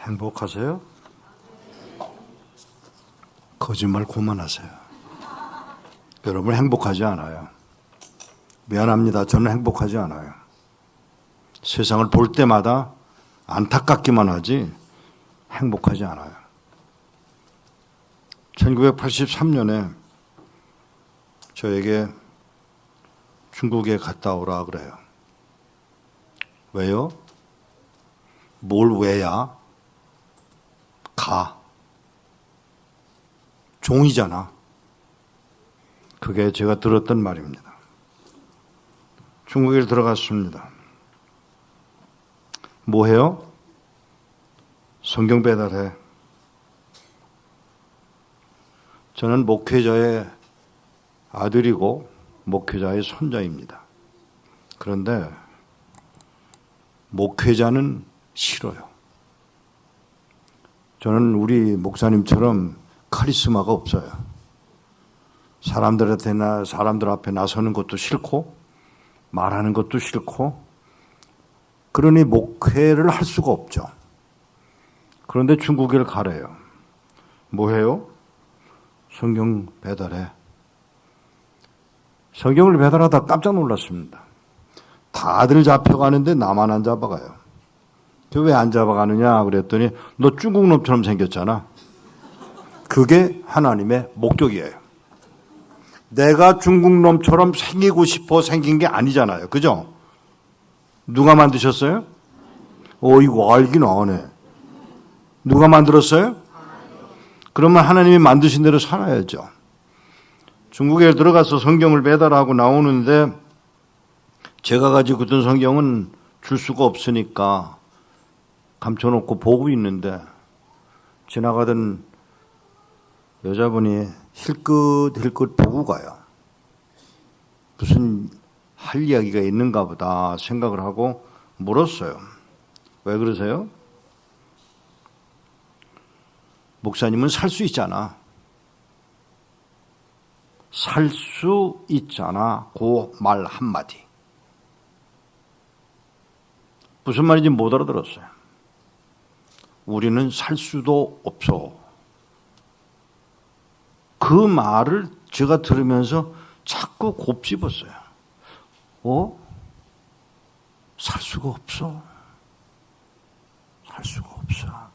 행복하세요? 거짓말 그만하세요. 여러분 행복하지 않아요. 미안합니다. 저는 행복하지 않아요. 세상을 볼 때마다 안타깝기만 하지 행복하지 않아요. 1983년에 저에게 중국에 갔다 오라 그래요. 왜요? 뭘 왜야? 가. 종이잖아. 그게 제가 들었던 말입니다. 중국에 들어갔습니다. 뭐 해요? 성경 배달해. 저는 목회자의 아들이고 목회자의 손자입니다. 그런데 목회자는 싫어요. 저는 우리 목사님처럼 카리스마가 없어요. 사람들 앞에 나서는 것도 싫고 말하는 것도 싫고 그러니 목회를 할 수가 없죠. 그런데 중국에 가래요. 뭐 해요? 성경 배달해. 성경을 배달하다 깜짝 놀랐습니다. 다들 잡혀가는데 나만 안 잡아가요. 왜 안 잡아가느냐 그랬더니 너 중국 놈처럼 생겼잖아. 그게 하나님의 목적이에요. 내가 중국 놈처럼 생기고 싶어 생긴 게 아니잖아요. 그죠? 누가 만드셨어요? 이거 알긴 아네. 누가 만들었어요? 그러면 하나님이 만드신 대로 살아야죠. 중국에 들어가서 성경을 배달하고 나오는데 제가 가지고 있던 성경은 줄 수가 없으니까 감춰놓고 보고 있는데 지나가던 여자분이 힐끗힐끗 보고 가요. 무슨 할 이야기가 있는가 보다 생각을 하고 물었어요. 왜 그러세요? 목사님은 살 수 있잖아. 살 수 있잖아. 그 말 한마디. 무슨 말인지 못 알아들었어요. 우리는 살 수도 없어. 그 말을 제가 들으면서 자꾸 곱씹었어요. 살 수가 없어. 살 수가 없어.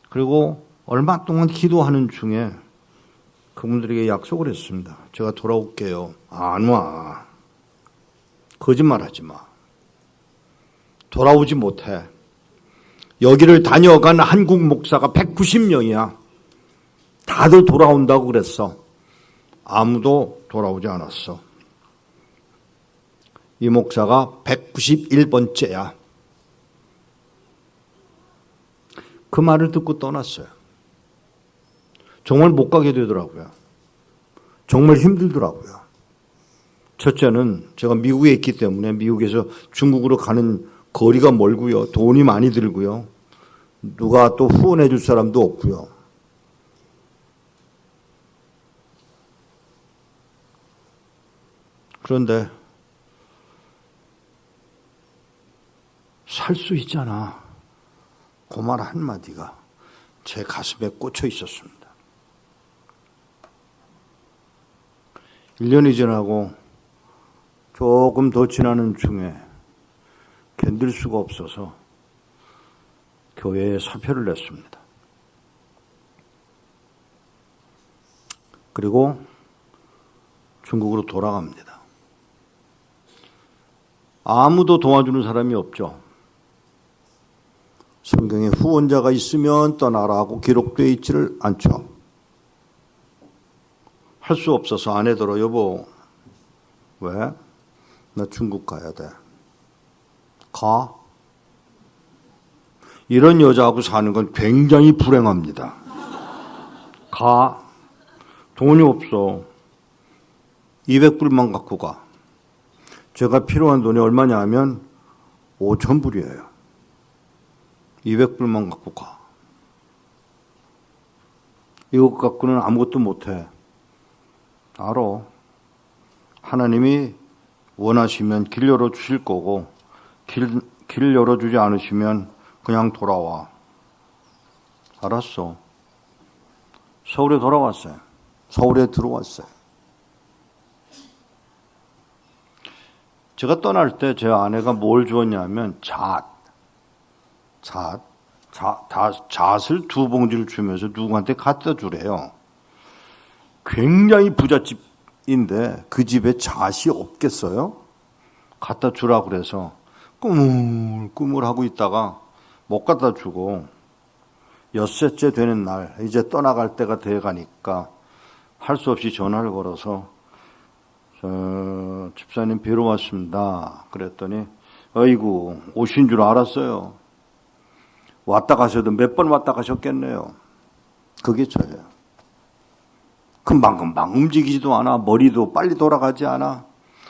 그리고 얼마 동안 기도하는 중에 그분들에게 약속을 했습니다. 제가 돌아올게요. 안 와. 거짓말하지 마. 돌아오지 못해. 여기를 다녀간 한국 목사가 190명이야. 다들 돌아온다고 그랬어. 아무도 돌아오지 않았어. 이 목사가 191번째야. 그 말을 듣고 떠났어요. 정말 못 가게 되더라고요. 정말 힘들더라고요. 첫째는 제가 미국에 있기 때문에 미국에서 중국으로 가는 거리가 멀고요. 돈이 많이 들고요. 누가 또 후원해 줄 사람도 없고요. 그런데 살 수 있잖아. 그 말 한마디가 제 가슴에 꽂혀 있었습니다. 1년이 지나고 조금 더 지나는 중에 견딜 수가 없어서 교회에 사표를 냈습니다. 그리고 중국으로 돌아갑니다. 아무도 도와주는 사람이 없죠. 성경에 후원자가 있으면 떠나라고 기록되어 있지를 않죠. 할 수 없어서 아내더러 여보 왜? 나 중국 가야 돼. 가? 이런 여자하고 사는 건 굉장히 불행합니다. 가? 돈이 없어. 200불만 갖고 가. 제가 필요한 돈이 얼마냐 하면 5,000불이에요. 200불만 갖고 가. 이것 갖고는 아무것도 못해. 알아. 하나님이 원하시면 길 열어주실 거고 길 열어주지 않으시면 그냥 돌아와. 알았어. 서울에 돌아왔어요. 서울에 들어왔어요. 제가 떠날 때 제 아내가 뭘 주었냐면 잣을 2봉지를 주면서 누구한테 갖다 주래요. 굉장히 부잣집인데 그 집에 잣이 없겠어요? 갖다 주라 그래서 꾸물꾸물하고 있다가 못 갖다 주고 엿새째 되는 날 이제 떠나갈 때가 돼가니까 할 수 없이 전화를 걸어서 집사님 뵈러 왔습니다. 그랬더니 어이구 오신 줄 알았어요. 왔다 가셔도 몇 번 왔다 가셨겠네요. 그게 저예요. 금방금방 움직이지도 않아. 머리도 빨리 돌아가지 않아.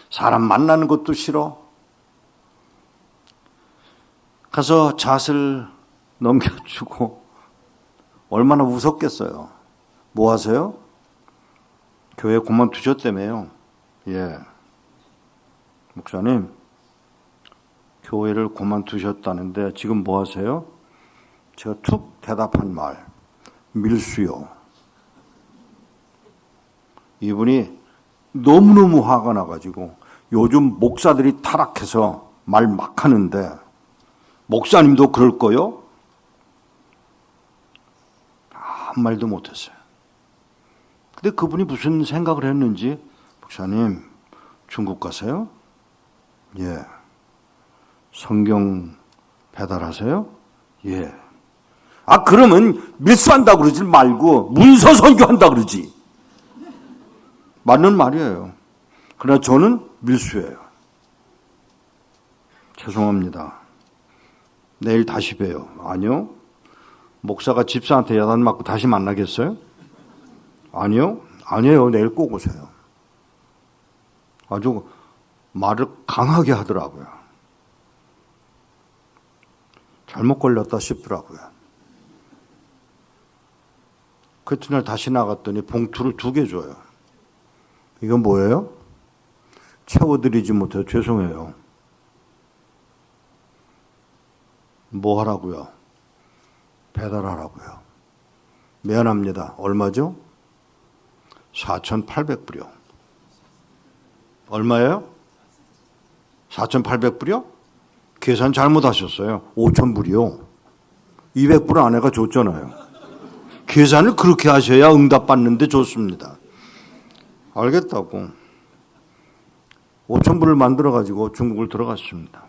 사람 만나는 것도 싫어. 가서 잣을 넘겨주고 얼마나 무섭겠어요. 뭐 하세요? 교회 그만두셨다며요. 예. 목사님, 교회를 그만두셨다는데 지금 뭐 하세요? 제가 툭 대답한 말, 밀수요. 이분이 너무너무 화가 나가지고 요즘 목사들이 타락해서 말 막 하는데 목사님도 그럴 거요? 아무 말도 못했어요. 근데 그분이 무슨 생각을 했는지 목사님 중국 가세요? 예. 성경 배달하세요? 예. 아 그러면 밀수한다고 그러지 말고 문서 선교한다 그러지. 맞는 말이에요. 그러나 저는 밀수예요. 죄송합니다. 내일 다시 봬요. 아니요. 목사가 집사한테 야단 맞고 다시 만나겠어요? 아니요. 아니에요. 내일 꼭 오세요. 아주 말을 강하게 하더라고요. 잘못 걸렸다 싶더라고요. 그 이튿날 다시 나갔더니 봉투를 2개 줘요. 이건 뭐예요? 채워드리지 못해서 죄송해요. 뭐 하라고요? 배달하라고요. 미안합니다. 얼마죠? 4,800불이요. 얼마예요? 4,800불이요? 계산 잘못하셨어요. 5,000불이요. 200불 아내가 줬잖아요. 계산을 그렇게 하셔야 응답받는데 좋습니다. 알겠다고 5,000불을 만들어가지고 중국을 들어갔습니다.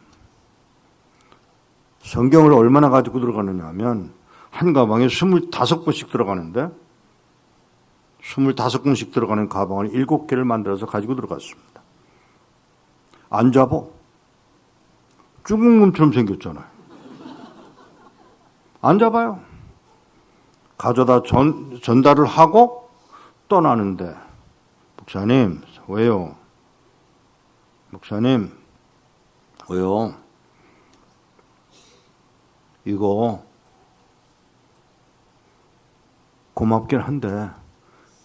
성경을 얼마나 가지고 들어가느냐 하면 한 가방에 25권씩 들어가는데 25권씩 들어가는 가방을 7개를 만들어서 가지고 들어갔습니다. 안 잡아. 중국놈처럼 생겼잖아요. 안 잡아요. 가져다 전달을 하고 떠나는데 목사님 왜요? 목사님 왜요? 이거 고맙긴 한데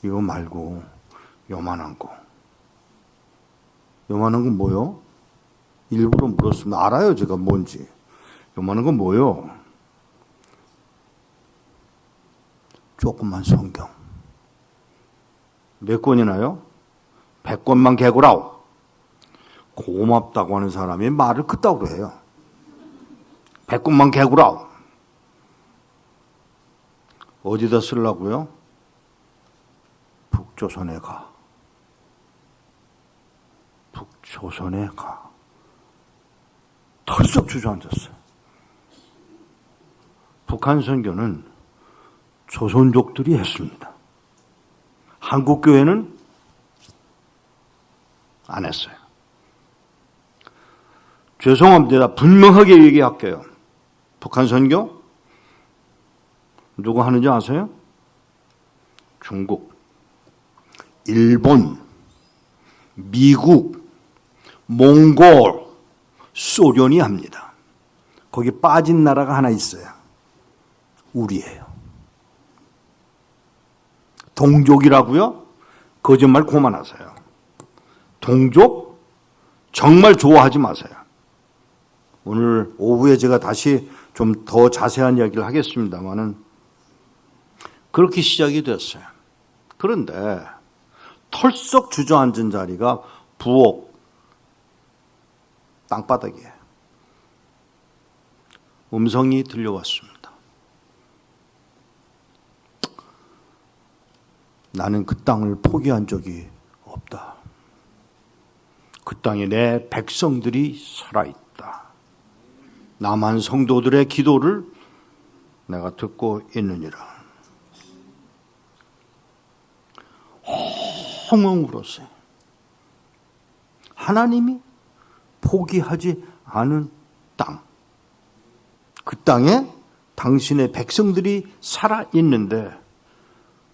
이거 말고 요만한 거. 요만한 건 뭐요? 일부러 물었으면 알아요 제가 뭔지. 요만한 건 뭐요? 조그만 성경. 몇 권이나요? 100권만 개고라오. 고맙다고 하는 사람이 말을 그따구로 해요. 100권만 개고라오. 어디다 쓰려고요? 북조선에 가. 북조선에 가. 털썩 주저앉았어요. 북한 선교는 조선족들이 했습니다. 한국 교회는 안 했어요. 죄송합니다. 분명하게 얘기할게요. 북한 선교 누가 하는지 아세요? 중국, 일본, 미국, 몽골, 소련이 합니다. 거기 빠진 나라가 하나 있어요. 우리예요. 동족이라고요? 거짓말 그만하세요. 동족? 정말 좋아하지 마세요. 오늘 오후에 제가 다시 좀 더 자세한 이야기를 하겠습니다만은 그렇게 시작이 됐어요. 그런데 털썩 주저앉은 자리가 부엌 땅바닥이에요. 음성이 들려왔습니다. 나는 그 땅을 포기한 적이 없다. 그 땅에 내 백성들이 살아있다. 남한 성도들의 기도를 내가 듣고 있느니라. 엉엉 울었어요. 하나님이 포기하지 않은 땅. 그 땅에 당신의 백성들이 살아있는데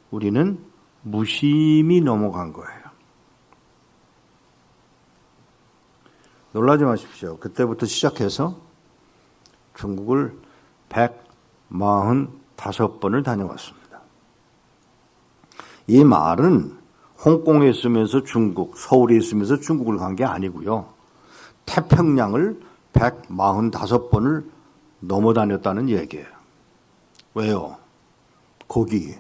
우리는 무심히 넘어간 거예요. 놀라지 마십시오. 그때부터 시작해서 중국을 145번을 다녀왔습니다. 이 말은 홍콩에 있으면서 중국, 서울에 있으면서 중국을 간 게 아니고요. 태평양을 145번을 넘어 다녔다는 얘기예요. 왜요? 거기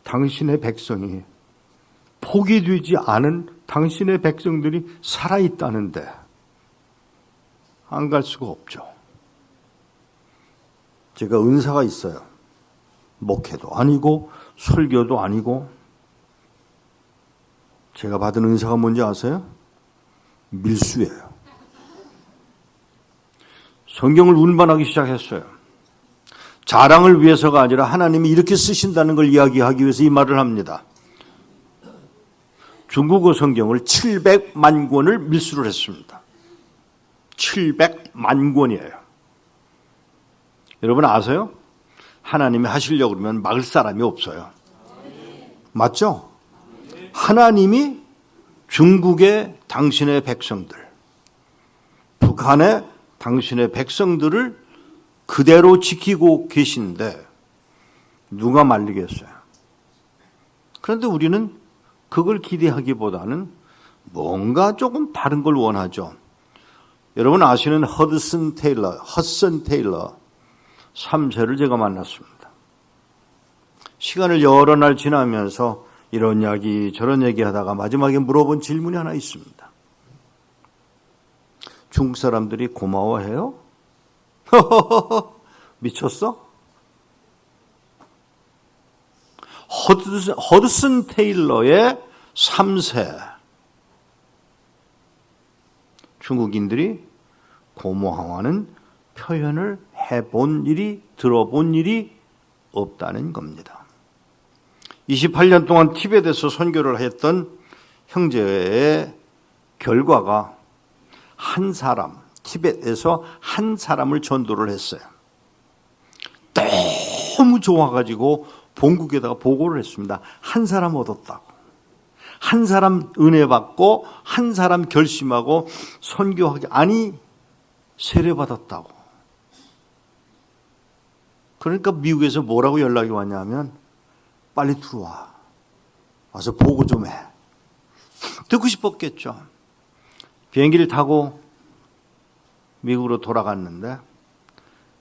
당신의 백성이 포기되지 않은 당신의 백성들이 살아있다는데 안 갈 수가 없죠. 제가 은사가 있어요. 목회도 아니고 설교도 아니고 제가 받은 은사가 뭔지 아세요? 밀수예요. 성경을 운반하기 시작했어요. 자랑을 위해서가 아니라 하나님이 이렇게 쓰신다는 걸 이야기하기 위해서 이 말을 합니다. 중국어 성경을 700만 권을 밀수를 했습니다. 700만 권이에요. 여러분 아세요? 하나님이 하시려고 그러면 막을 사람이 없어요. 맞죠? 하나님이 중국의 당신의 백성들, 북한의 당신의 백성들을 그대로 지키고 계신데 누가 말리겠어요? 그런데 우리는 그걸 기대하기보다는 뭔가 조금 다른 걸 원하죠. 여러분 아시는 허드슨 테일러 3세를 제가 만났습니다. 시간을 여러 날 지나면서 이런 이야기 저런 얘기 하다가 마지막에 물어본 질문이 하나 있습니다. 중국 사람들이 고마워해요? 미쳤어? 허드슨 테일러의 3세 중국인들이 고마워하는 표현을 해본 일이 들어본 일이 없다는 겁니다. 28년 동안 티벳에서 선교를 했던 형제의 결과가 한 사람, 티벳에서 한 사람을 전도를 했어요. 너무 좋아가지고 본국에다가 보고를 했습니다. 한 사람 얻었다고. 한 사람 은혜 받고 한 사람 결심하고 선교하기 아니 세례 받았다고. 그러니까 미국에서 뭐라고 연락이 왔냐면 빨리 들어와. 와서 보고 좀 해. 듣고 싶었겠죠. 비행기를 타고 미국으로 돌아갔는데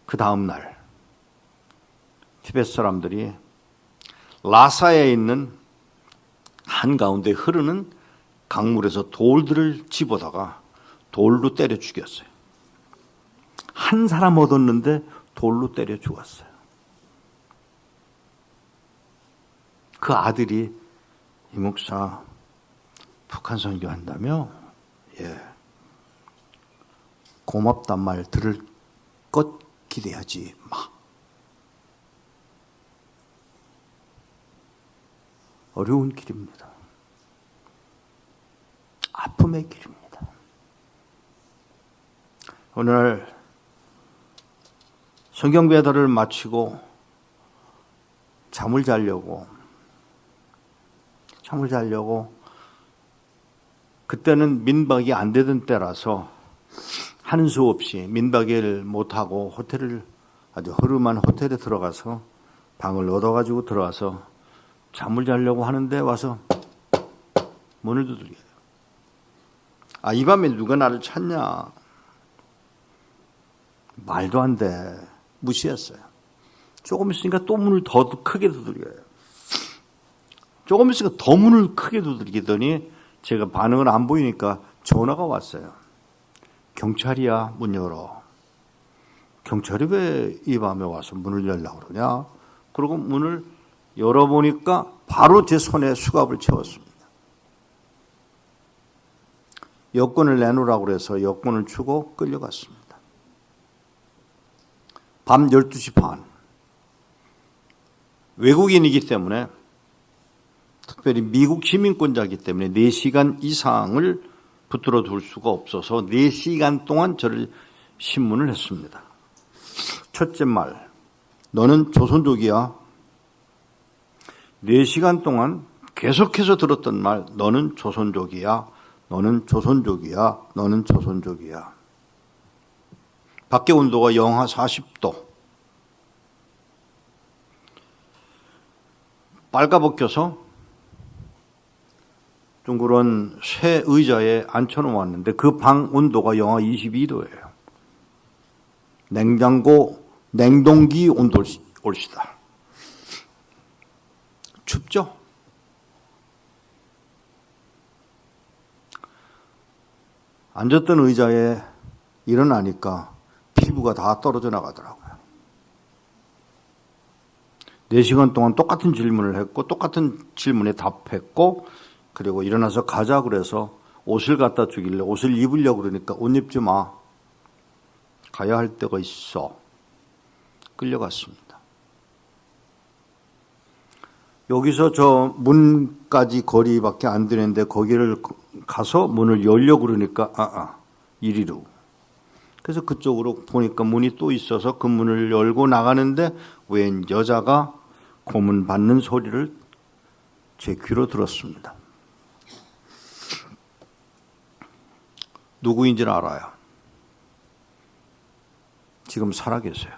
그 다음 날 티벳 사람들이 라사에 있는 한가운데 흐르는 강물에서 돌들을 집어다가 돌로 때려 죽였어요. 한 사람 얻었는데 돌로 때려 죽었어요. 그 아들이 이 목사 북한 선교한다며? 예. 고맙단 말 들을 것 기대하지 마. 어려운 길입니다. 아픔의 길입니다. 오늘 성경 배달을 마치고 잠을 자려고 그때는 민박이 안 되던 때라서 하는 수 없이 민박을 못하고 호텔을 아주 허름한 호텔에 들어가서 방을 얻어가지고 들어가서 잠을 자려고 하는데 와서 문을 두들겨요. 아, 이 밤에 누가 나를 찾냐? 말도 안 돼. 무시했어요. 조금 있으니까 또 문을 더 크게 두드려요. 조금 있으니까 더 문을 크게 두드리더니 제가 반응을 안 보이니까 전화가 왔어요. 경찰이야, 문 열어. 경찰이 왜 이 밤에 와서 문을 열려고 그러냐? 그리고 문을 열어보니까 바로 제 손에 수갑을 채웠습니다. 여권을 내놓으라고 그래서 여권을 주고 끌려갔습니다. 밤 12시 반. 외국인이기 때문에, 특별히 미국 시민권자이기 때문에 4시간 이상을 붙들어 둘 수가 없어서 4시간 동안 저를 신문을 했습니다. 첫째 말, 너는 조선족이야. 4시간 동안 계속해서 들었던 말, 너는 조선족이야. 너는 조선족이야. 너는 조선족이야. 밖에 온도가 영하 40도. 빨가벗겨서 둥그런 쇠 의자에 앉혀놓았는데 그 방 온도가 영하 22도예요. 냉동기 온도올시다. 춥죠? 앉았던 의자에 일어나니까 피부가 다 떨어져 나가더라고요. 4시간 동안 똑같은 질문을 했고 똑같은 질문에 답했고 그리고 일어나서 가자 그래서 옷을 갖다 주길래 옷을 입으려고 그러니까 옷 입지 마. 가야 할 데가 있어. 끌려갔습니다. 여기서 저 문까지 거리밖에 안 되는데 거기를 가서 문을 열려고 그러니까 이리로. 그래서 그쪽으로 보니까 문이 또 있어서 그 문을 열고 나가는데 웬 여자가 고문 받는 소리를 제 귀로 들었습니다. 누구인지는 알아요. 지금 살아계세요.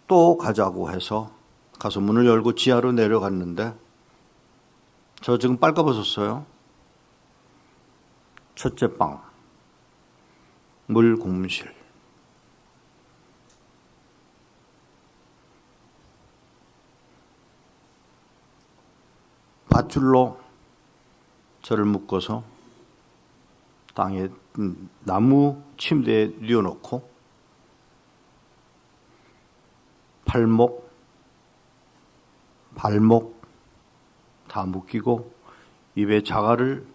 또 가자고 해서 가서 문을 열고 지하로 내려갔는데 저 지금 빨가벗었어요. 첫째 방, 물 고문실. 밧줄로 저를 묶어서 땅에 나무 침대에 뉘어놓고 팔목, 발목 다 묶이고 입에 자갈을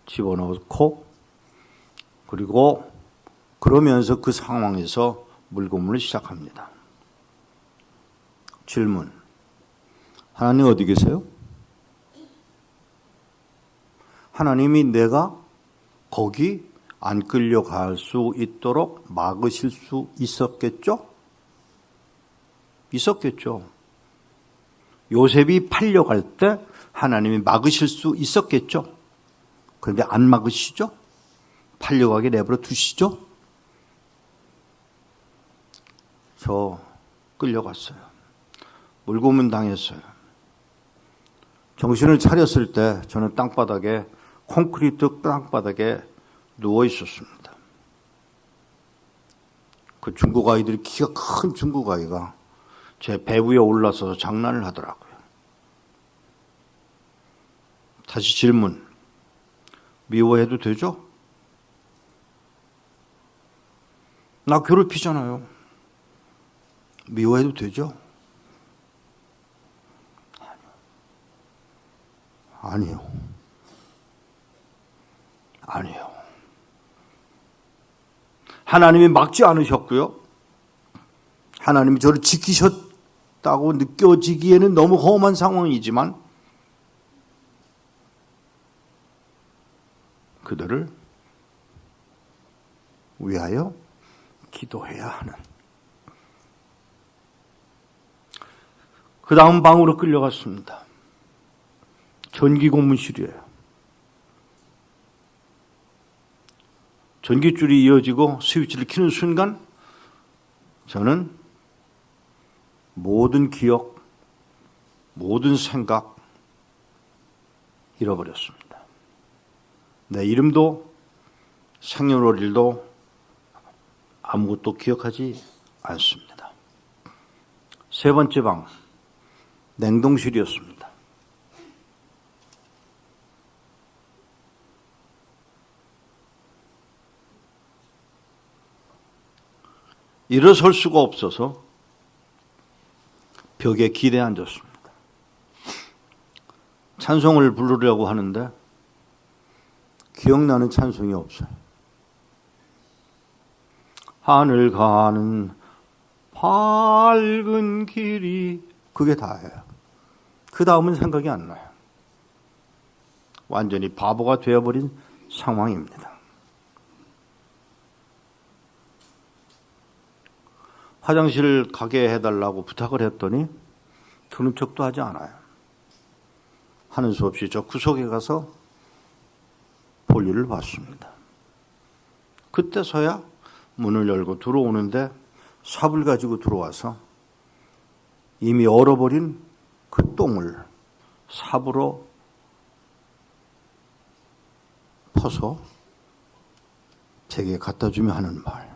집어넣고 그리고 그러면서 그 상황에서 물고문을 시작합니다. 질문. 하나님 어디 계세요? 하나님이 내가 거기 안 끌려갈 수 있도록 막으실 수 있었겠죠? 있었겠죠. 요셉이 팔려갈 때 하나님이 막으실 수 있었겠죠? 그런데 안 막으시죠? 팔려가게 내버려 두시죠? 저 끌려갔어요. 물고문 당했어요. 정신을 차렸을 때 저는 땅바닥에 콘크리트 땅바닥에 누워 있었습니다. 그 중국 아이들이 키가 큰 중국 아이가 제 배 위에 올라서서 장난을 하더라고요. 다시 질문. 미워해도 되죠? 나 괴롭히잖아요. 미워해도 되죠? 아니요. 아니요. 하나님이 막지 않으셨고요. 하나님이 저를 지키셨다고 느껴지기에는 너무 험한 상황이지만 그들을 위하여 기도해야 하는. 그 다음 방으로 끌려갔습니다. 전기 고문실이에요. 전기줄이 이어지고 스위치를 켜는 순간 저는 모든 기억, 모든 생각 잃어버렸습니다. 내 이름도 생년월일도 아무것도 기억하지 않습니다. 세 번째 방, 냉동실이었습니다. 일어설 수가 없어서 벽에 기대 앉았습니다. 찬송을 부르려고 하는데 기억나는 찬송이 없어요. 하늘 가는 밝은 길이, 그게 다예요. 그 다음은 생각이 안 나요. 완전히 바보가 되어버린 상황입니다. 화장실 가게 해달라고 부탁을 했더니 들은 척도 하지 않아요. 하는 수 없이 저 구석에 가서 볼일을 봤습니다. 그때서야 문을 열고 들어오는데 삽을 가지고 들어와서 이미 얼어버린 그 똥을 삽으로 퍼서 제게 갖다 주며 하는 말,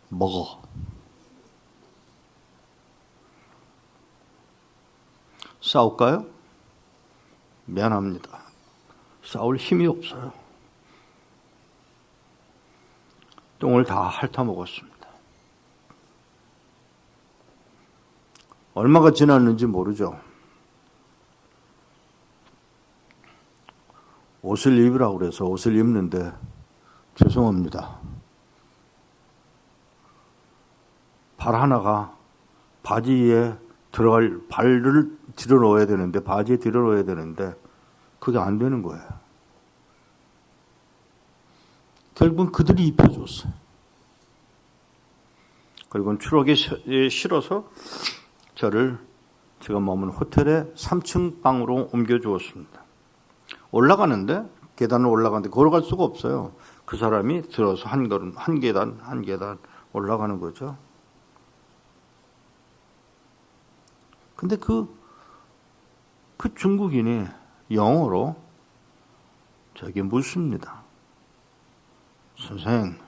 먹어. 싸울까요? 미안합니다. 싸울 힘이 없어요. 똥을 다 핥아먹었습니다. 얼마가 지났는지 모르죠. 옷을 입으라고 그래서 옷을 입는데 죄송합니다. 발 하나가 바지에 들어갈, 발을 들어 넣어야 되는데, 바지에 들어 넣어야 되는데 그게 안 되는 거예요. 결국은 그들이 입혀줬어요. 그리고 추락에 실어서 저를 제가 머문 호텔의 3층 방으로 옮겨주었습니다. 올라가는데, 계단을 올라가는데 걸어갈 수가 없어요. 그 사람이 들어서 한 걸음, 한 계단 올라가는 거죠. 근데 그 중국인이 영어로 저에게 묻습니다. 선생,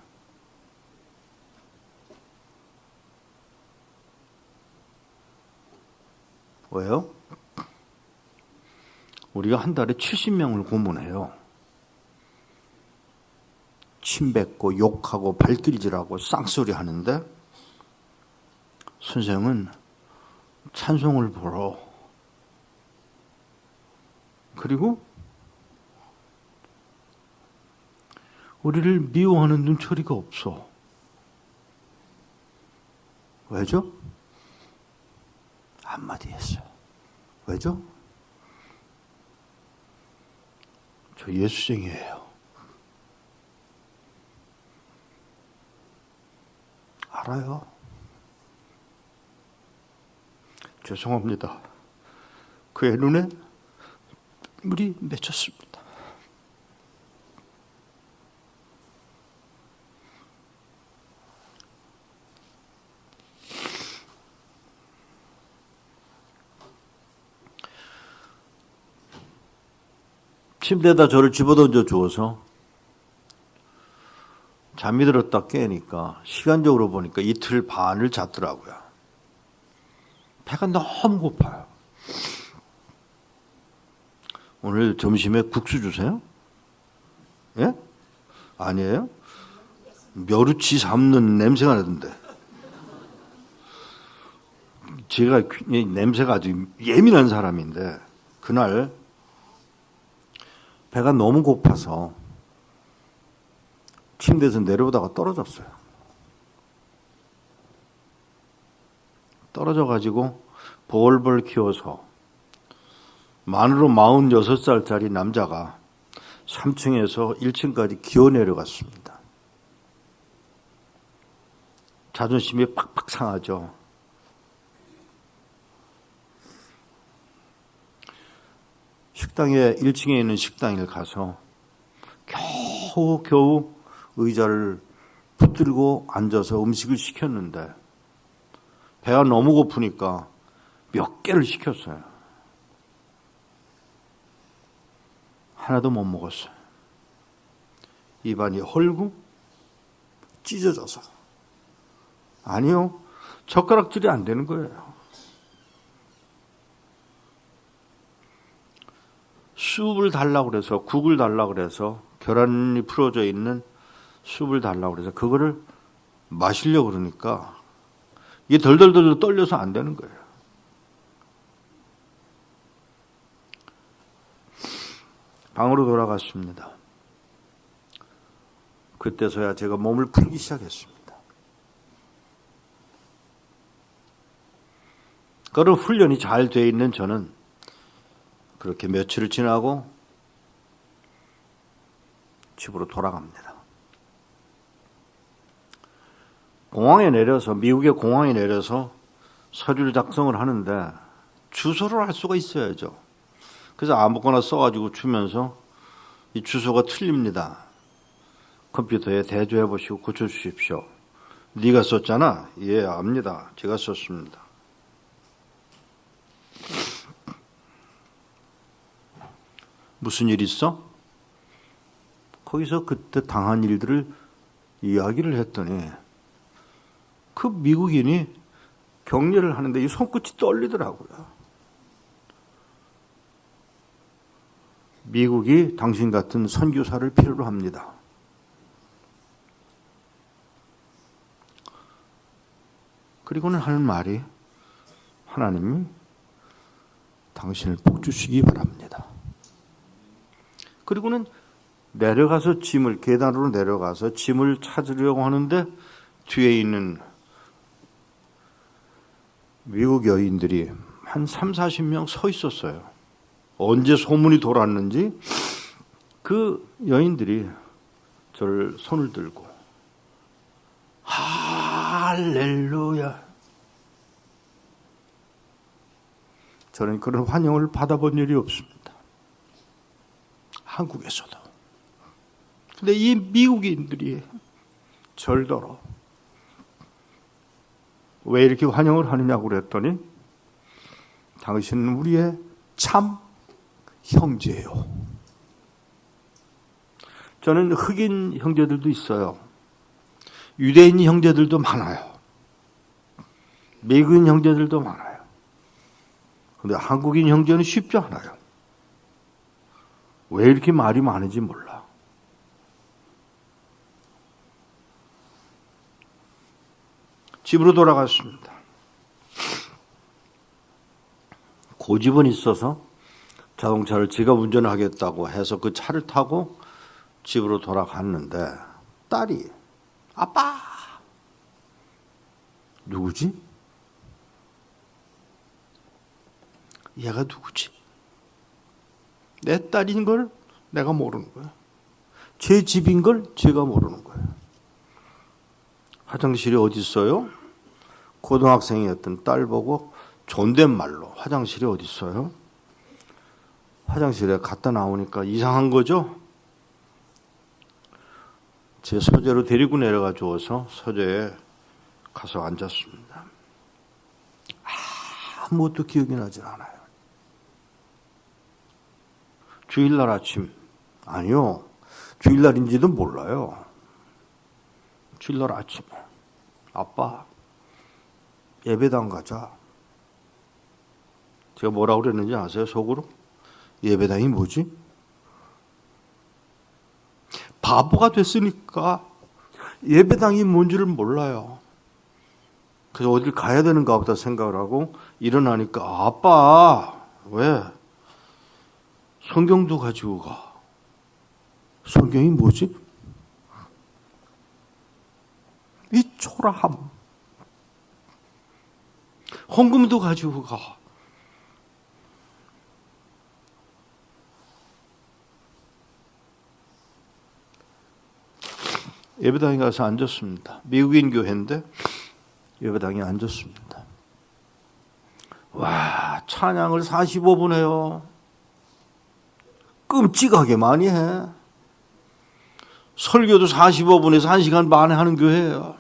왜요? 우리가 한 달에 70명을 고문해요. 침 뱉고 욕하고 발길질하고 쌍소리 하는데 선생은 찬송을 보러, 그리고 우리를 미워하는 눈초리가 없어. 왜죠? 한마디 했어요. 왜죠? 저 예수쟁이에요. 알아요. 죄송합니다. 그의 눈에 물이 맺혔습니다. 침대에다 저를 집어던져 주어서 잠이 들었다 깨니까 시간적으로 보니까 이틀 반을 잤더라고요. 배가 너무 고파요. 오늘 점심에 국수 주세요? 예? 아니에요? 멸우치 삶는 냄새가 나던데. 제가 냄새가 아주 예민한 사람인데 그날 배가 너무 고파서 침대에서 내려오다가 떨어졌어요. 떨어져가지고 벌벌 키워서 만으로 46살짜리 남자가 3층에서 1층까지 기어 내려갔습니다. 자존심이 팍팍 상하죠. 식당에 1층에 있는 식당에 가서 겨우 의자를 붙들고 앉아서 음식을 시켰는데 배가 너무 고프니까 몇 개를 시켰어요. 하나도 못 먹었어요. 입안이 헐고 찢어져서. 아니요. 젓가락질이 안 되는 거예요. 숲을 달라고 그래서, 국을 달라고 그래서, 계란이 풀어져 있는 숲을 달라고 그래서 그거를 마시려고 그러니까 이게 덜덜덜 떨려서 안 되는 거예요. 방으로 돌아갔습니다. 그때서야 제가 몸을 풀기 시작했습니다. 그런 훈련이 잘 돼 있는 저는 그렇게 며칠을 지나고 집으로 돌아갑니다. 공항에 내려서, 미국의 공항에 내려서 서류를 작성을 하는데 주소를 알 수가 있어야죠. 그래서 아무거나 써가지고 주면서 이 주소가 틀립니다. 컴퓨터에 대조해 보시고 고쳐주십시오. 네가 썼잖아. 예, 압니다. 제가 썼습니다. 무슨 일 있어? 거기서 그때 당한 일들을 이야기를 했더니 그 미국인이 격려를 하는데 이 손끝이 떨리더라고요. 미국이 당신 같은 선교사를 필요로 합니다. 그리고는 하는 말이 하나님이 당신을 복 주시기 바랍니다. 그리고는 내려가서 계단으로 내려가서 짐을 찾으려고 하는데 뒤에 있는 미국 여인들이 한 30-40명 서 있었어요. 언제 소문이 돌았는지 그 여인들이 저를 손을 들고 할렐루야. 저는 그런 환영을 받아본 일이 없습니다. 한국에서도. 근데 이 미국인들이 절더러 왜 이렇게 환영을 하느냐고 그랬더니 당신은 우리의 참 형제예요. 저는 흑인 형제들도 있어요. 유대인 형제들도 많아요. 미국인 형제들도 많아요. 그런데 한국인 형제는 쉽지 않아요. 왜 이렇게 말이 많은지 몰라. 집으로 돌아갔습니다. 고집은 있어서 자동차를 제가 운전하겠다고 해서 그 차를 타고 집으로 돌아갔는데 딸이 아빠 누구지? 얘가 누구지? 내 딸인 걸 내가 모르는 거야. 제 집인 걸 제가 모르는 거야. 화장실이 어디 있어요? 고등학생이었던 딸 보고 존댓말로 화장실이 어디 있어요? 화장실에 갔다 나오니까 이상한 거죠? 제 서재로 데리고 내려가 주어서 서재에 가서 앉았습니다. 아무것도 기억이 나질 않아요. 주일날 아침, 아니요. 주일날인지도 몰라요. 주일날 아침에 아빠 예배당 가자. 제가 뭐라고 그랬는지 아세요? 속으로? 예배당이 뭐지? 바보가 됐으니까 예배당이 뭔지를 몰라요. 그래서 어딜 가야 되는가 보다 생각을 하고 일어나니까 아빠 왜? 성경도 가지고 가. 성경이 뭐지? 이 초라함. 헌금도 가지고 가. 예배당에 가서 앉았습니다. 미국인 교회인데 예배당에 앉았습니다. 와, 찬양을 45분 해요. 끔찍하게 많이 해. 설교도 45분에서 1시간 반에 하는 교회예요.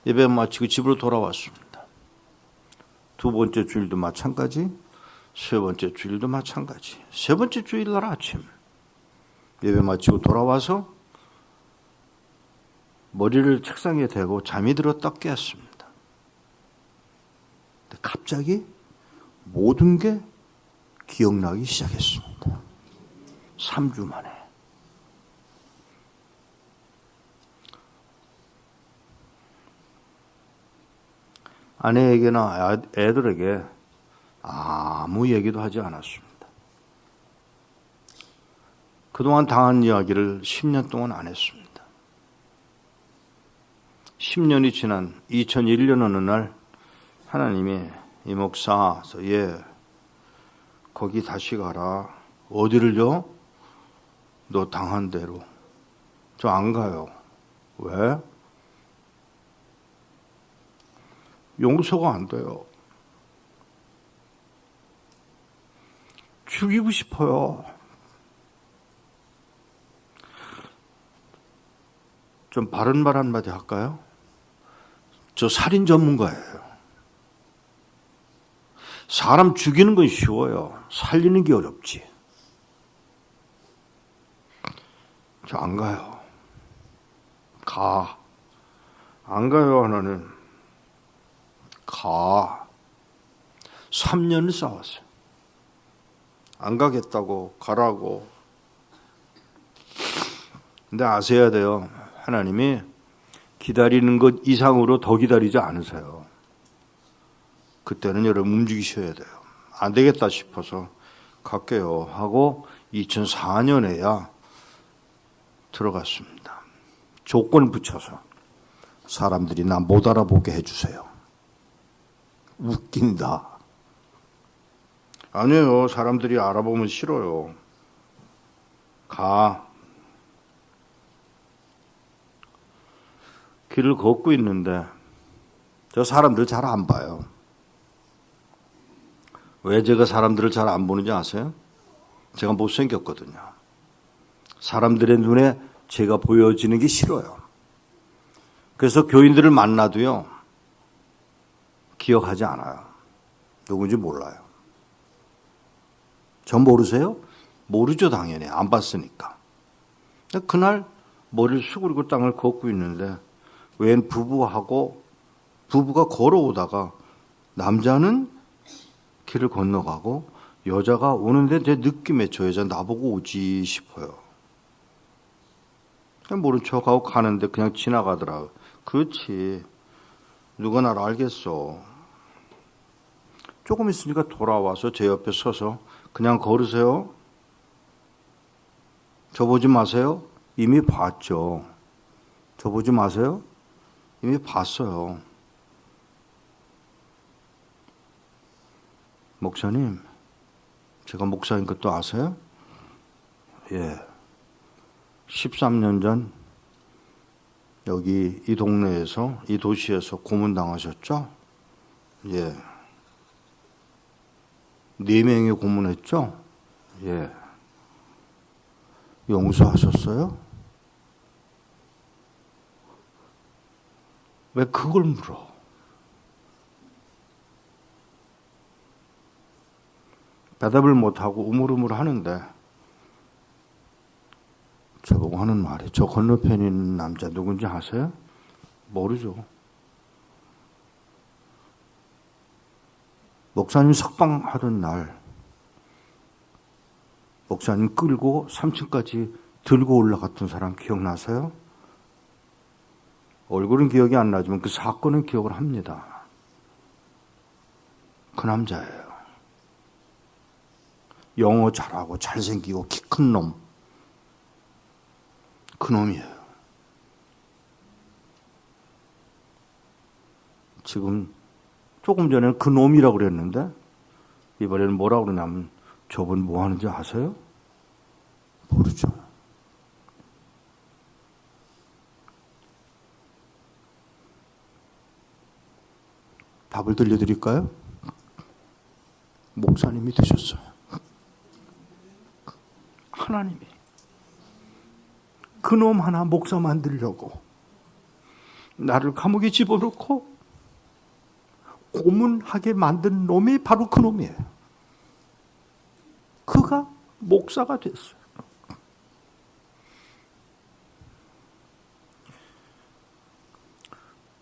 예배 마치고 집으로 돌아왔습니다. 두 번째 주일도 마찬가지. 세 번째 주일도 마찬가지. 세 번째 주일날 아침 예배 마치고 돌아와서 머리를 책상에 대고 잠이 들었다 깼습니다. 근데 갑자기 모든 게 기억나기 시작했습니다. 3주 만에. 아내에게나 애들에게 아무 얘기도 하지 않았습니다. 그동안 당한 이야기를 10년 동안 안 했습니다. 10년이 지난 2001년 어느 날 하나님이 이 목사, 예, 거기 다시 가라. 어디를요? 너 당한 대로. 저 안 가요. 왜? 용서가 안 돼요. 죽이고 싶어요. 좀 바른 말 한마디 할까요? 저 살인 전문가예요. 사람 죽이는 건 쉬워요. 살리는 게 어렵지. 저 안 가요. 가. 안 가요, 하나님. 가. 3년을 싸웠어요. 안 가겠다고, 가라고. 근데 아셔야 돼요. 하나님이 기다리는 것 이상으로 더 기다리지 않으세요. 그때는 여러분 움직이셔야 돼요. 안 되겠다 싶어서 갈게요 하고 2004년에야 들어갔습니다. 조건 붙여서 사람들이 나 못 알아보게 해주세요. 웃긴다. 아니에요. 사람들이 알아보면 싫어요. 가. 길을 걷고 있는데 저 사람들 잘 안 봐요. 왜 제가 사람들을 잘 안 보는지 아세요? 제가 못생겼거든요. 사람들의 눈에 제가 보여지는 게 싫어요. 그래서 교인들을 만나도요, 기억하지 않아요. 누군지 몰라요. 전 모르세요? 모르죠, 당연히. 안 봤으니까. 그날 머리를 수그리고 땅을 걷고 있는데 웬 부부가 걸어오다가 남자는 길을 건너가고 여자가 오는데 제 느낌에 저 여자 나보고 오지 싶어요. 그냥 모른 척하고 가는데 그냥 지나가더라고요. 그렇지. 누가 나를 알겠어. 조금 있으니까 돌아와서 제 옆에 서서 그냥 걸으세요. 저 보지 마세요. 이미 봤죠. 저 보지 마세요. 이미 봤어요. 목사님, 제가 목사인 것도 아세요? 예. 13년 전 여기 이 동네에서, 이 도시에서 고문당하셨죠? 예. 4명이 고문했죠? 예. 용서하셨어요? 왜 그걸 물어? 대답을 못하고 우물우물 하는데 저보고 하는 말이, 저 건너편에 있는 남자 누군지 아세요? 모르죠. 목사님 석방하던 날 목사님 끌고 3층까지 들고 올라갔던 사람 기억나세요? 얼굴은 기억이 안 나지만 그 사건은 기억을 합니다. 그 남자예요. 영어 잘하고 잘생기고 키 큰 놈. 그 놈이에요. 지금 조금 전에는 그 놈이라고 그랬는데 이번에는 뭐라고 그러냐면 저분 뭐 하는지 아세요? 모르죠. 답을 들려드릴까요? 목사님이 되셨어요. 하나님이 그놈 하나 목사 만들려고 나를 감옥에 집어넣고 고문하게 만든 놈이 바로 그 놈이에요. 그가 목사가 됐어요.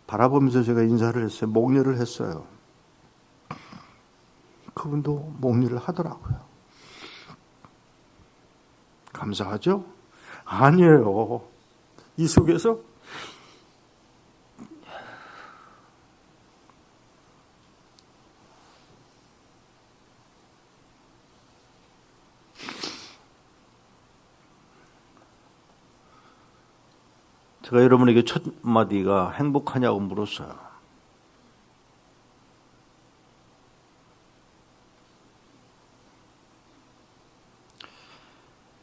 바라보면서 제가 인사를 했어요. 목례를 했어요. 그분도 목례를 하더라고요. 감사하죠? 아니에요. 이 속에서 제가 여러분에게 첫 마디가 행복하냐고 물었어요.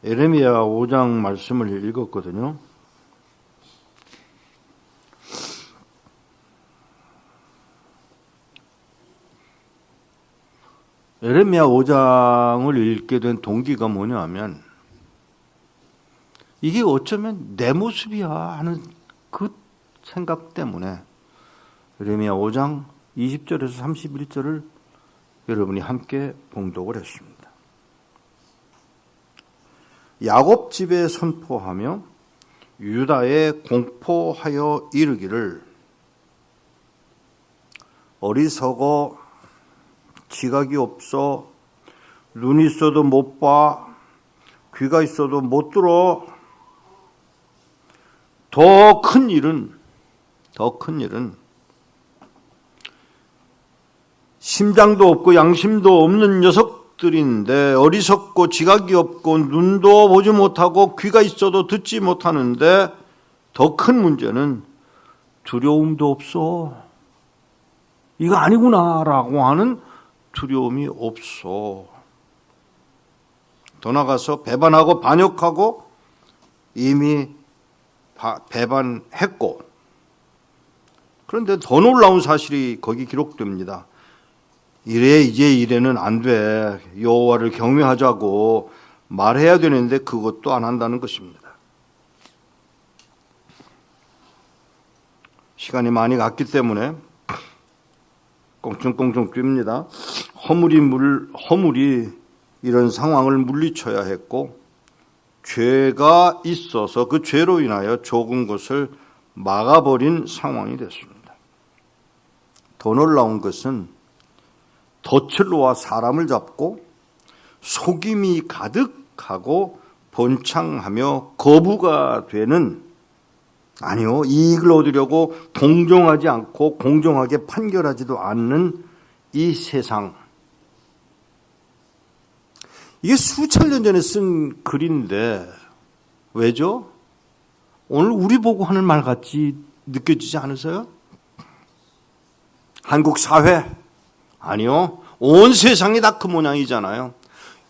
예레미야 5장 말씀을 읽었거든요. 예레미야 5장을 읽게 된 동기가 뭐냐 하면 이게 어쩌면 내 모습이야 하는 그 생각 때문에 예레미야 5장 20절에서 31절을 여러분이 함께 봉독을 했습니다. 야곱 집에 선포하며 유다에 공포하여 이르기를 어리석어 지각이 없어 눈이 있어도 못 봐 귀가 있어도 못 들어 더 큰 일은 심장도 없고 양심도 없는 녀석들인데 어리석고 지각이 없고 눈도 보지 못하고 귀가 있어도 듣지 못하는데 더 큰 문제는 두려움도 없어. 이거 아니구나라고 하는 두려움이 없어. 더 나가서 배반하고 반역하고 이미 배반했고 그런데 더 놀라운 사실이 거기 기록됩니다. 이래는 안 돼. 여호와를 경외하자고 말해야 되는데 그것도 안 한다는 것입니다. 시간이 많이 갔기 때문에 꽁충꽁충 뜁니다. 허물이 이런 상황을 물리쳐야 했고 죄가 있어서 그 죄로 인하여 적은 것을 막아버린 상황이 됐습니다. 더 놀라운 것은 덫을 놓아 사람을 잡고 속임이 가득하고 번창하며 거부가 되는 아니요 이익을 얻으려고 공정하지 않고 공정하게 판결하지도 않는 이 세상. 이게 수천 년 전에 쓴 글인데 왜죠? 오늘 우리 보고 하는 말 같이 느껴지지 않으세요? 한국 사회 아니요 온 세상이 다 그 모양이잖아요.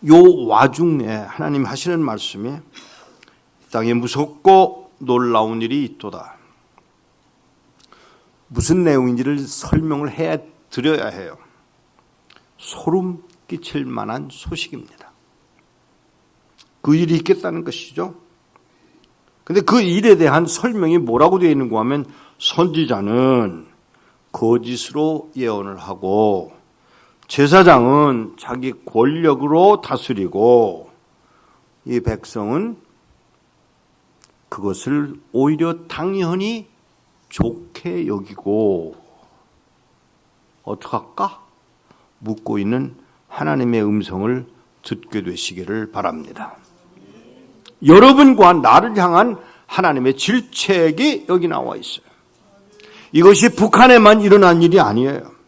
요 와중에 하나님 하시는 말씀이 땅에 무섭고 놀라운 일이 있도다. 무슨 내용인지를 설명을 드려야 해요. 소름 끼칠 만한 소식입니다. 그 일이 있겠다는 것이죠. 근데 그 일에 대한 설명이 뭐라고 되어 있는가 하면 선지자는 거짓으로 예언을 하고 제사장은 자기 권력으로 다스리고 이 백성은 그것을 오히려 당연히 좋게 여기고 어떡할까? 묻고 있는 하나님의 음성을 듣게 되시기를 바랍니다. 여러분과 나를 향한 하나님의 질책이 여기 나와 있어요. 이것이 북한에만 일어난 일이 아니에요.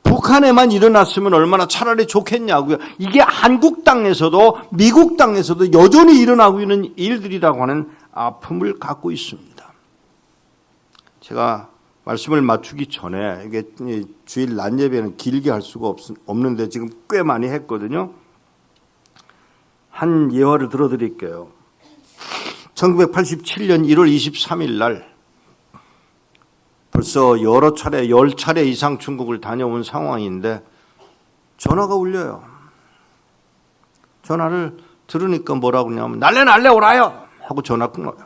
북한에만 일어났으면 얼마나 차라리 좋겠냐고요. 이게 한국 땅에서도 미국 땅에서도 여전히 일어나고 있는 일들이라고 하는 아픔을 갖고 있습니다. 제가 말씀을 맞추기 전에 이게 주일 낮 예배는 길게 할 수가 없는데 지금 꽤 많이 했거든요. 한 예화를 들어드릴게요. 1987년 1월 23일 날 벌써 여러 차례, 10차례 이상 중국을 다녀온 상황인데 전화가 울려요. 전화를 들으니까 뭐라고 그러냐면 날래 오라요 하고 전화 끊어요.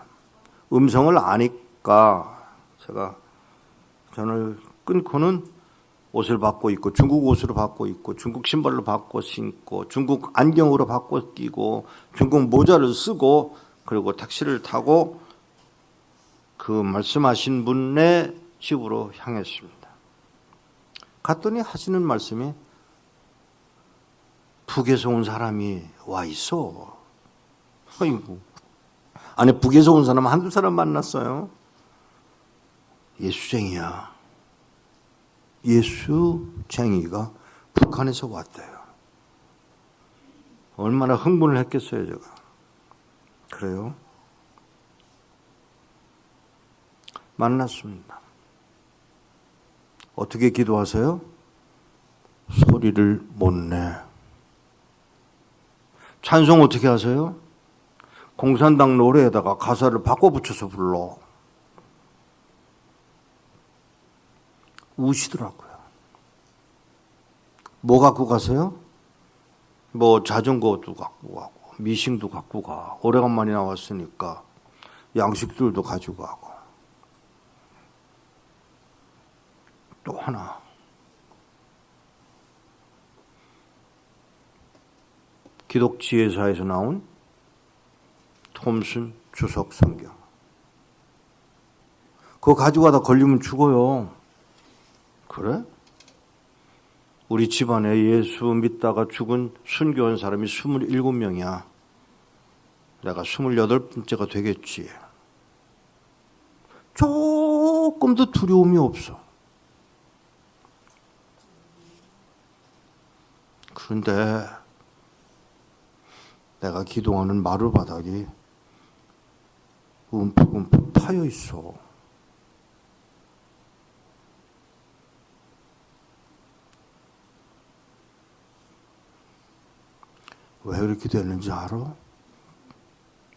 음성을 아니까 제가 전화를 끊고는 옷을 바꿔 입고 중국 옷으로 바꿔 입고 중국 신발로 바꿔 신고 중국 안경으로 바꿔 끼고 중국 모자를 쓰고 그리고 택시를 타고 그 말씀하신 분의 집으로 향했습니다. 갔더니 하시는 말씀이 북에서 온 사람이 와 있어. 아이고. 아니 북에서 온 사람 한두 사람 만났어요. 예수쟁이야. 예수쟁이가 북한에서 왔대요. 얼마나 흥분을 했겠어요, 제가. 그래요? 만났습니다. 어떻게 기도하세요? 소리를 못 내. 찬송 어떻게 하세요? 공산당 노래에다가 가사를 바꿔 붙여서 불러. 우시더라고요. 뭐 갖고 가세요? 뭐 자전거도 갖고 가고 미싱도 갖고 가. 오래간만에 나왔으니까 양식들도 가지고 가고. 또 하나. 기독지혜사에서 나온 톰슨 주석 성경. 그거 가지고 가다 걸리면 죽어요. 그래? 우리 집안에 예수 믿다가 죽은 순교한 사람이 27명이야. 내가 28번째가 되겠지. 조금도 두려움이 없어. 그런데 내가 기도하는 마루바닥이 움푹움푹 파여 있어. 왜 그렇게 되는지 알아?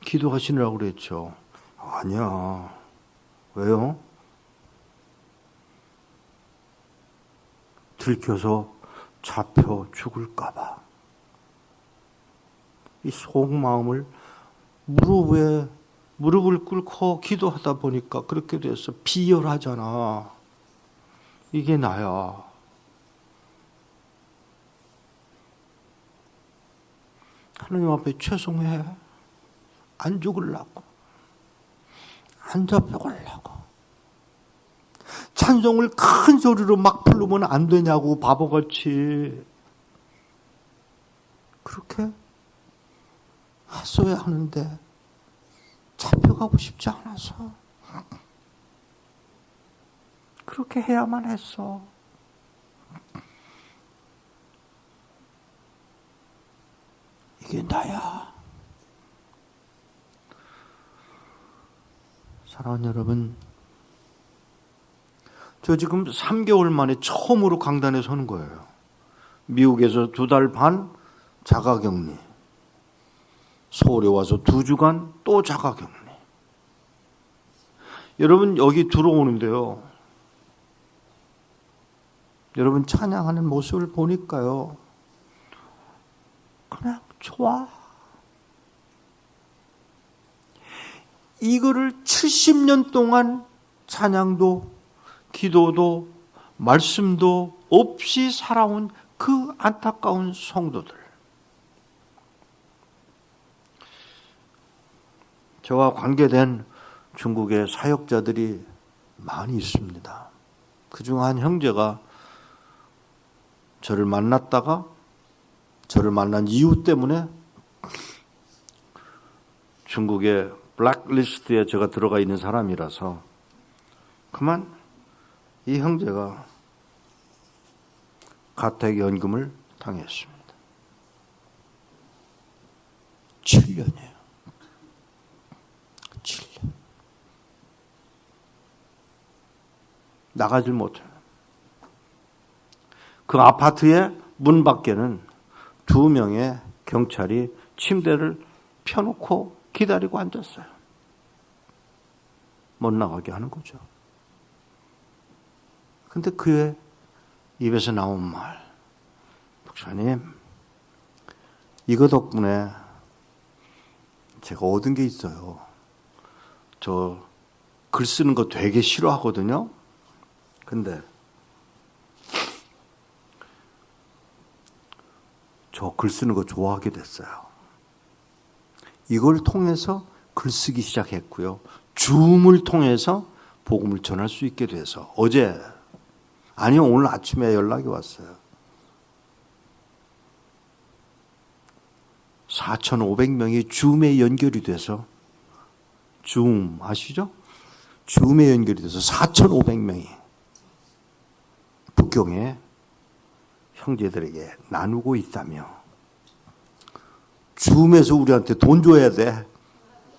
기도하시느라고 그랬죠. 아니야. 왜요? 들켜서 잡혀 죽을까 봐. 이 속마음을 무릎을 꿇고 기도하다 보니까 그렇게 돼서 비열하잖아. 이게 나야. 하나님 앞에 죄송해. 안 죽으려고. 안 잡혀가려고. 찬송을 큰 소리로 막 부르면 안 되냐고 바보같이. 그렇게 했어야 하는데 잡혀가고 싶지 않아서 그렇게 해야만 했어. 이게 나야. 사랑하는 여러분, 저 지금 3개월 만에 처음으로 강단에 서는 거예요. 미국에서 2달 반 자가격리, 서울에 와서 2주간 또 자가격리. 여러분 여기 들어오는데요, 여러분 찬양하는 모습을 보니까요, 그냥 좋아. 이거를 70년 동안 찬양도 기도도 말씀도 없이 살아온 그 안타까운 성도들. 저와 관계된 중국의 사역자들이 많이 있습니다. 그중 한 형제가 저를 만났다가 저를 만난 이유 때문에 중국의 블랙리스트에 제가 들어가 있는 사람이라서 그만 이 형제가 가택연금을 당했습니다. 7년이에요. 7년. 나가질 못해요. 그 아파트의 문 밖에는 2명의 경찰이 침대를 펴놓고 기다리고 앉았어요. 못 나가게 하는 거죠. 근데 그의 입에서 나온 말, 목사님, 이거 덕분에 제가 얻은 게 있어요. 저 글 쓰는 거 되게 싫어하거든요. 근데 저 글 쓰는 거 좋아하게 됐어요. 이걸 통해서 글 쓰기 시작했고요. 줌을 통해서 복음을 전할 수 있게 돼서 오늘 아침에 연락이 왔어요. 4,500명이 줌에 연결이 돼서, 줌 아시죠? 줌에 연결이 돼서 4,500명이 북경에 형제들에게 나누고 있다며, 줌에서 우리한테 돈 줘야 돼.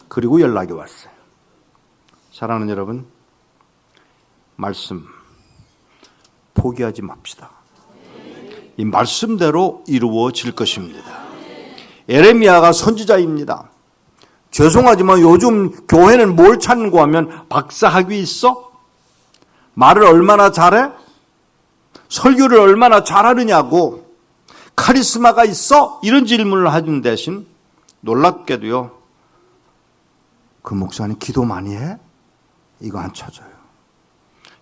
그리고 연락이 왔어요. 사랑하는 여러분, 말씀 포기하지 맙시다. 이 말씀대로 이루어질 것입니다. 에레미야가 선지자입니다. 죄송하지만 요즘 교회는 뭘 찾는고 하면 박사학위 있어? 말을 얼마나 잘해? 설교를 얼마나 잘하느냐고, 카리스마가 있어? 이런 질문을 하는 대신 놀랍게도요, 그 목사님 기도 많이 해? 이거 안 찾아요.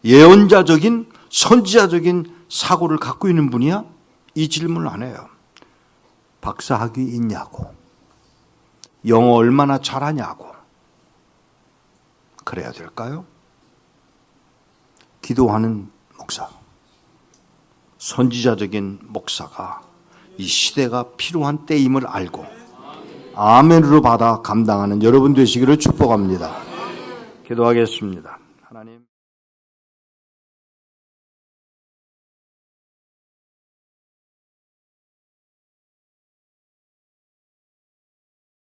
예언자적인 선지자적인 사고를 갖고 있는 분이야? 이 질문을 안 해요. 박사학위 있냐고, 영어 얼마나 잘하냐고. 그래야 될까요? 기도하는 목사, 선지자적인 목사가 이 시대가 필요한 때임을 알고 아멘으로 받아 감당하는 여러분 되시기를 축복합니다. 기도하겠습니다.